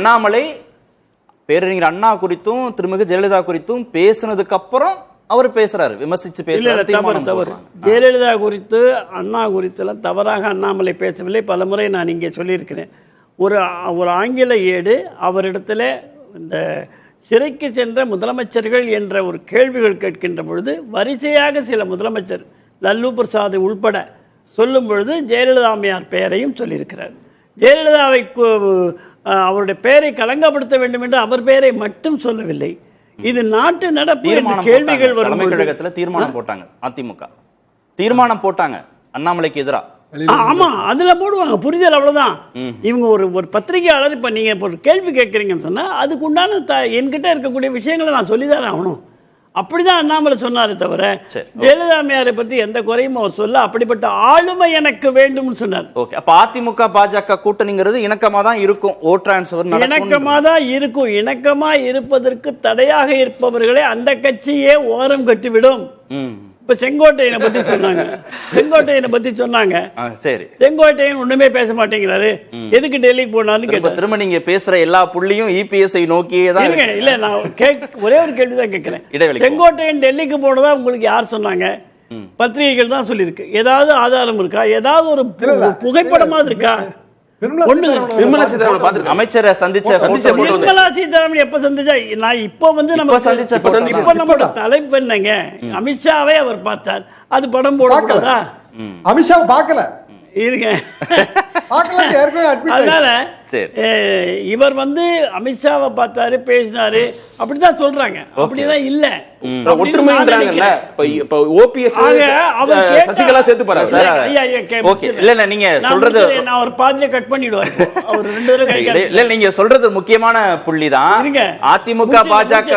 அண்ணாமலை பேரறிஞர் அண்ணா குறித்தும் திருமிகு ஜெயலலிதா குறித்தும் பேசினதுக்கு அப்புறம் அவர் பேசுறாரு, விமர்சிச்சு பேசுறாரு. ஜெயலலிதா குறித்து அண்ணா குறித்தெல்லாம் தவறாக அண்ணாமலை பேசவில்லை. பல முறை நான் இங்கே சொல்லியிருக்கிறேன். ஒரு ஆங்கில ஏடு அவரிடத்துல இந்த சிறைக்கு சென்ற முதலமைச்சர்கள் என்ற ஒரு கேள்விகள் கேட்கின்ற பொழுது வரிசையாக சில முதலமைச்சர் லல்லு பிரசாத் உள்பட சொல்லும் பொழுது ஜெயலலிதா அம்மையார் பெயரையும் சொல்லியிருக்கிறார். ஜெயலலிதாவை அவருடைய பெயரை களங்கப்படுத்த வேண்டும் என்று அவர் பெயரை மட்டும் சொல்லவில்லை. இது நாட்டு நடப்பு கேள்விகள் வரும். தலைமை கழகத்துல தீர்மானம் போட்டாங்க, அதிமுக தீர்மானம் போட்டாங்க அண்ணாமலைக்கு எதிராக. ஆமா, அதுல போடுவாங்க, புரிதல் அவ்வளவுதான். இவங்க ஒரு பத்திரிகையாளர் இப்ப நீங்க ஒரு கேள்வி கேட்கறீங்கன்னு சொன்னா அதுக்கு உண்டான என்கிட்ட இருக்கக்கூடிய விஷயங்களை நான் சொல்லிதானே ஆகணும். அப்படிதான் அண்ணாமலை சொன்னாரு தவிர ஜெயலலிதா அம்மையாரை பற்றி எந்த குறையும் அவர் சொல்ல அப்படிப்பட்ட ஆளுமை எனக்கு வேண்டும்னு சொன்னார். ஓகே, அப்ப அதிமுக பாஜக கூட்டணிங்கிறது இணக்கமா தான் இருக்கும், ஓட் டிரான்ஸ்ஃபர் இணக்கமா தான் இருக்கும். இணக்கமா இருப்பதற்கு தடையாக இருப்பவர்களை அந்த கட்சியே ஓரம் கட்டிவிடும். இப்ப செங்கோட்டையனை பத்தி சொன்னாங்க. சரி, செங்கோட்டையன் ஒண்ணுமே பேச மாட்டேங்கிறாரு, எதுக்கு டெல்லிக்கு போனான்னு கேட்டா திரும்ப நீங்க பேசுற எல்லா புள்ளியும் இபிஎஸ்ஐ நோக்கியே தான். இல்ல, நான் ஒரே ஒரு கேள்விதான் கேட்கிறேன். செங்கோட்டையன் டெல்லிக்கு போனதா உங்களுக்கு யார் சொன்னாங்க? பத்திரிகைகள் தான் சொல்லியிருக்கு. ஏதாவது ஆதாரம் இருக்கா? ஏதாவது ஒரு புகைப்படமா இருக்கா? நிர்மலா சீதாராமன் அமைச்சரை நிர்மலா சீதாராமன் எப்ப சந்திச்சா? நான் இப்ப வந்து நம்மளோட தலைப்பு என்னங்க, அமித்ஷாவை அவர் பார்த்தார், அது படம் போடக்கூடாதா? அமித்ஷா பார்க்கல இருங்க. அதனால இவர் வந்து அமித்ஷாவை பார்த்தாரு, பேசினாரு, அப்படிதான் சொல்றாங்க. அப்படிதான் இல்ல, நீங்க சொல்றது நான் ஒரு பாதியில கட் பண்ணிடுவார். அவர் 2 தடவை நீங்க சொல்றது முக்கியமான புள்ளிதான். அதிமுக பாஜக